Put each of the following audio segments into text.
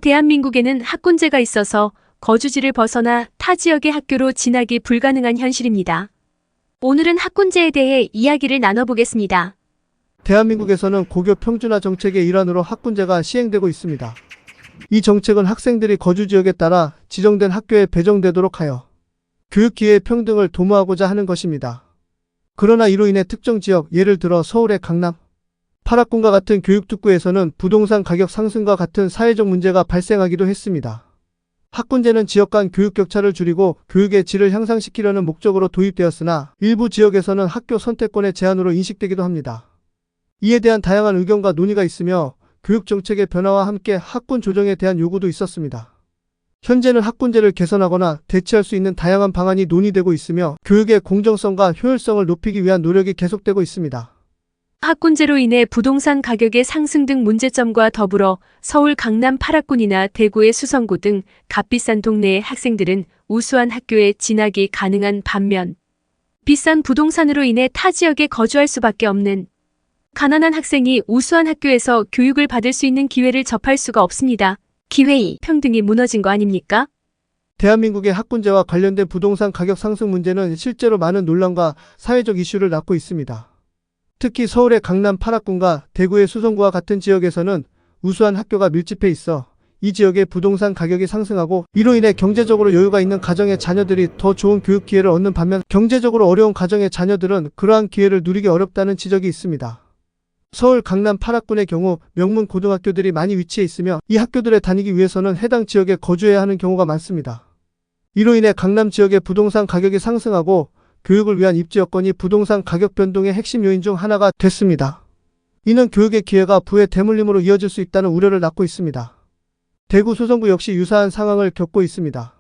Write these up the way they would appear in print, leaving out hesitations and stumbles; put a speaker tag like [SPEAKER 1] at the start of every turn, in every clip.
[SPEAKER 1] 대한민국에는 학군제가 있어서 거주지를 벗어나 타 지역의 학교로 진학이 불가능한 현실입니다. 오늘은 학군제에 대해 이야기를 나눠보겠습니다.
[SPEAKER 2] 대한민국에서는 고교 평준화 정책의 일환으로 학군제가 시행되고 있습니다. 이 정책은 학생들이 거주 지역에 따라 지정된 학교에 배정되도록 하여 교육 기회의 평등을 도모하고자 하는 것입니다. 그러나 이로 인해 특정 지역, 예를 들어 서울의 강남, 파락군과 같은 교육특구에서는 부동산 가격 상승과 같은 사회적 문제가 발생하기도 했습니다. 학군제는 지역 간 교육 격차를 줄이고 교육의 질을 향상시키려는 목적으로 도입되었으나 일부 지역에서는 학교 선택권의 제한으로 인식되기도 합니다. 이에 대한 다양한 의견과 논의가 있으며 교육정책의 변화와 함께 학군 조정에 대한 요구도 있었습니다. 현재는 학군제를 개선하거나 대체할 수 있는 다양한 방안이 논의되고 있으며 교육의 공정성과 효율성을 높이기 위한 노력이 계속되고 있습니다.
[SPEAKER 1] 학군제로 인해 부동산 가격의 상승 등 문제점과 더불어 서울 강남 파락군이나 대구의 수성구 등 값비싼 동네의 학생들은 우수한 학교에 진학이 가능한 반면 비싼 부동산으로 인해 타 지역에 거주할 수밖에 없는 가난한 학생이 우수한 학교에서 교육을 받을 수 있는 기회를 접할 수가 없습니다. 기회의 평등이 무너진 거 아닙니까?
[SPEAKER 2] 대한민국의 학군제와 관련된 부동산 가격 상승 문제는 실제로 많은 논란과 사회적 이슈를 낳고 있습니다. 특히 서울의 강남 파락군과 대구의 수성구와 같은 지역에서는 우수한 학교가 밀집해 있어 이 지역의 부동산 가격이 상승하고 이로 인해 경제적으로 여유가 있는 가정의 자녀들이 더 좋은 교육 기회를 얻는 반면 경제적으로 어려운 가정의 자녀들은 그러한 기회를 누리기 어렵다는 지적이 있습니다. 서울 강남 파락군의 경우 명문 고등학교들이 많이 위치해 있으며 이 학교들에 다니기 위해서는 해당 지역에 거주해야 하는 경우가 많습니다. 이로 인해 강남 지역의 부동산 가격이 상승하고 교육을 위한 입지 여건이 부동산 가격 변동의 핵심 요인 중 하나가 됐습니다. 이는 교육의 기회가 부의 대물림으로 이어질 수 있다는 우려를 낳고 있습니다. 대구 수성구 역시 유사한 상황을 겪고 있습니다.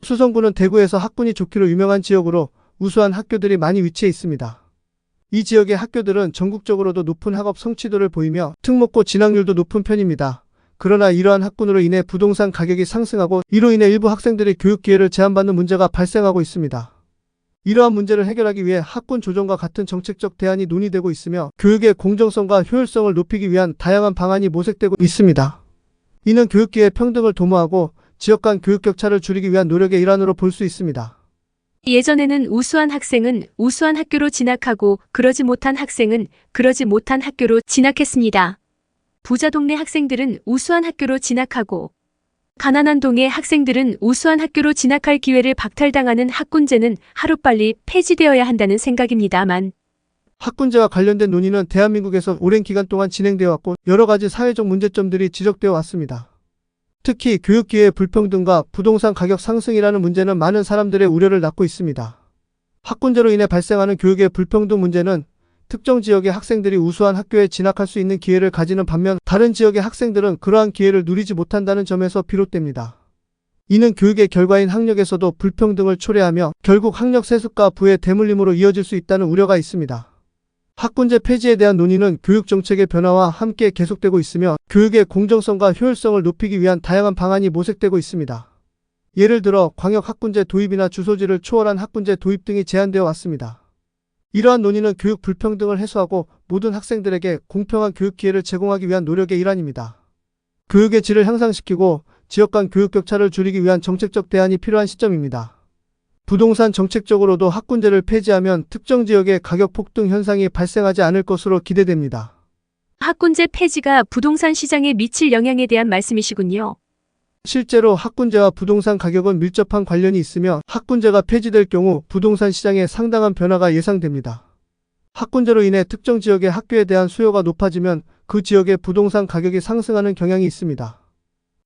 [SPEAKER 2] 수성구는 대구에서 학군이 좋기로 유명한 지역으로 우수한 학교들이 많이 위치해 있습니다. 이 지역의 학교들은 전국적으로도 높은 학업 성취도를 보이며 특목고 진학률도 높은 편입니다. 그러나 이러한 학군으로 인해 부동산 가격이 상승하고 이로 인해 일부 학생들이 교육 기회를 제한받는 문제가 발생하고 있습니다. 이러한 문제를 해결하기 위해 학군 조정과 같은 정책적 대안이 논의되고 있으며 교육의 공정성과 효율성을 높이기 위한 다양한 방안이 모색되고 있습니다. 이는 교육기회 평등을 도모하고 지역 간 교육 격차를 줄이기 위한 노력의 일환으로 볼 수 있습니다.
[SPEAKER 1] 예전에는 우수한 학생은 우수한 학교로 진학하고 그러지 못한 학생은 그러지 못한 학교로 진학했습니다. 부자 동네 학생들은 우수한 학교로 진학하고 가난한 동의 학생들은 우수한 학교로 진학할 기회를 박탈당하는 학군제는 하루빨리 폐지되어야 한다는 생각입니다만
[SPEAKER 2] 학군제와 관련된 논의는 대한민국에서 오랜 기간 동안 진행되어 왔고 여러 가지 사회적 문제점들이 지적되어 왔습니다. 특히 교육기회의 불평등과 부동산 가격 상승이라는 문제는 많은 사람들의 우려를 낳고 있습니다. 학군제로 인해 발생하는 교육의 불평등 문제는 특정 지역의 학생들이 우수한 학교에 진학할 수 있는 기회를 가지는 반면 다른 지역의 학생들은 그러한 기회를 누리지 못한다는 점에서 비롯됩니다. 이는 교육의 결과인 학력에서도 불평등을 초래하며 결국 학력 세습과 부의 대물림으로 이어질 수 있다는 우려가 있습니다. 학군제 폐지에 대한 논의는 교육정책의 변화와 함께 계속되고 있으며 교육의 공정성과 효율성을 높이기 위한 다양한 방안이 모색되고 있습니다. 예를 들어 광역 학군제 도입이나 주소지를 초월한 학군제 도입 등이 제안되어 왔습니다. 이러한 논의는 교육 불평등을 해소하고 모든 학생들에게 공평한 교육 기회를 제공하기 위한 노력의 일환입니다. 교육의 질을 향상시키고 지역 간 교육 격차를 줄이기 위한 정책적 대안이 필요한 시점입니다. 부동산 정책적으로도 학군제를 폐지하면 특정 지역의 가격 폭등 현상이 발생하지 않을 것으로 기대됩니다.
[SPEAKER 1] 학군제 폐지가 부동산 시장에 미칠 영향에 대한 말씀이시군요.
[SPEAKER 2] 실제로 학군제와 부동산 가격은 밀접한 관련이 있으며 학군제가 폐지될 경우 부동산 시장에 상당한 변화가 예상됩니다. 학군제로 인해 특정 지역의 학교에 대한 수요가 높아지면 그 지역의 부동산 가격이 상승하는 경향이 있습니다.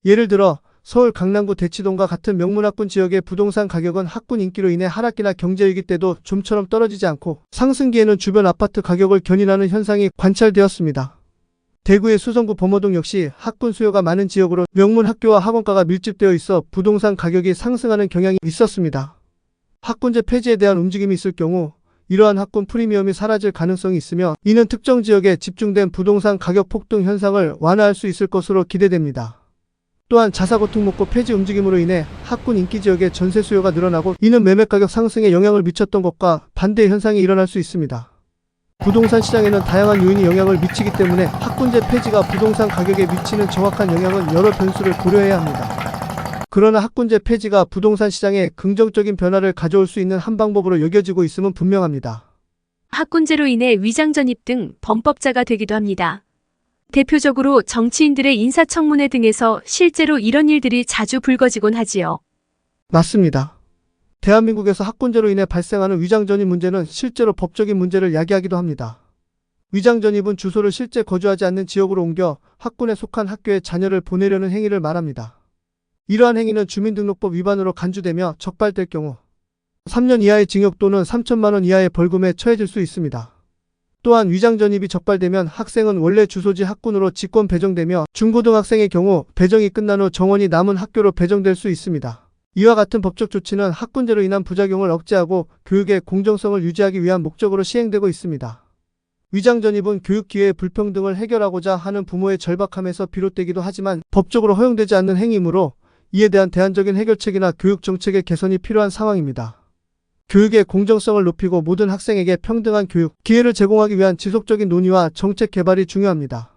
[SPEAKER 2] 예를 들어 서울 강남구 대치동과 같은 명문학군 지역의 부동산 가격은 학군 인기로 인해 하락기나 경제위기 때도 좀처럼 떨어지지 않고 상승기에는 주변 아파트 가격을 견인하는 현상이 관찰되었습니다. 대구의 수성구 범어동 역시 학군 수요가 많은 지역으로 명문 학교와 학원가가 밀집되어 있어 부동산 가격이 상승하는 경향이 있었습니다. 학군제 폐지에 대한 움직임이 있을 경우 이러한 학군 프리미엄이 사라질 가능성이 있으며 이는 특정 지역에 집중된 부동산 가격 폭등 현상을 완화할 수 있을 것으로 기대됩니다. 또한 자사고 특목고 폐지 움직임으로 인해 학군 인기 지역의 전세 수요가 늘어나고 이는 매매가격 상승에 영향을 미쳤던 것과 반대의 현상이 일어날 수 있습니다. 부동산 시장에는 다양한 요인이 영향을 미치기 때문에 학군제 폐지가 부동산 가격에 미치는 정확한 영향은 여러 변수를 고려해야 합니다. 그러나 학군제 폐지가 부동산 시장에 긍정적인 변화를 가져올 수 있는 한 방법으로 여겨지고 있음은 분명합니다.
[SPEAKER 1] 학군제로 인해 위장 전입 등 범법자가 되기도 합니다. 대표적으로 정치인들의 인사청문회 등에서 실제로 이런 일들이 자주 불거지곤 하지요.
[SPEAKER 2] 맞습니다. 대한민국에서 학군제로 인해 발생하는 위장전입 문제는 실제로 법적인 문제를 야기하기도 합니다. 위장전입은 주소를 실제 거주하지 않는 지역으로 옮겨 학군에 속한 학교에 자녀를 보내려는 행위를 말합니다. 이러한 행위는 주민등록법 위반으로 간주되며 적발될 경우 3년 이하의 징역 또는 3천만 원 이하의 벌금에 처해질 수 있습니다. 또한 위장전입이 적발되면 학생은 원래 주소지 학군으로 직권 배정되며 중고등학생의 경우 배정이 끝난 후 정원이 남은 학교로 배정될 수 있습니다. 이와 같은 법적 조치는 학군제로 인한 부작용을 억제하고 교육의 공정성을 유지하기 위한 목적으로 시행되고 있습니다. 위장전입은 교육 기회의 불평등을 해결하고자 하는 부모의 절박함에서 비롯되기도 하지만 법적으로 허용되지 않는 행위이므로 이에 대한 대안적인 해결책이나 교육 정책의 개선이 필요한 상황입니다. 교육의 공정성을 높이고 모든 학생에게 평등한 교육 기회를 제공하기 위한 지속적인 논의와 정책 개발이 중요합니다.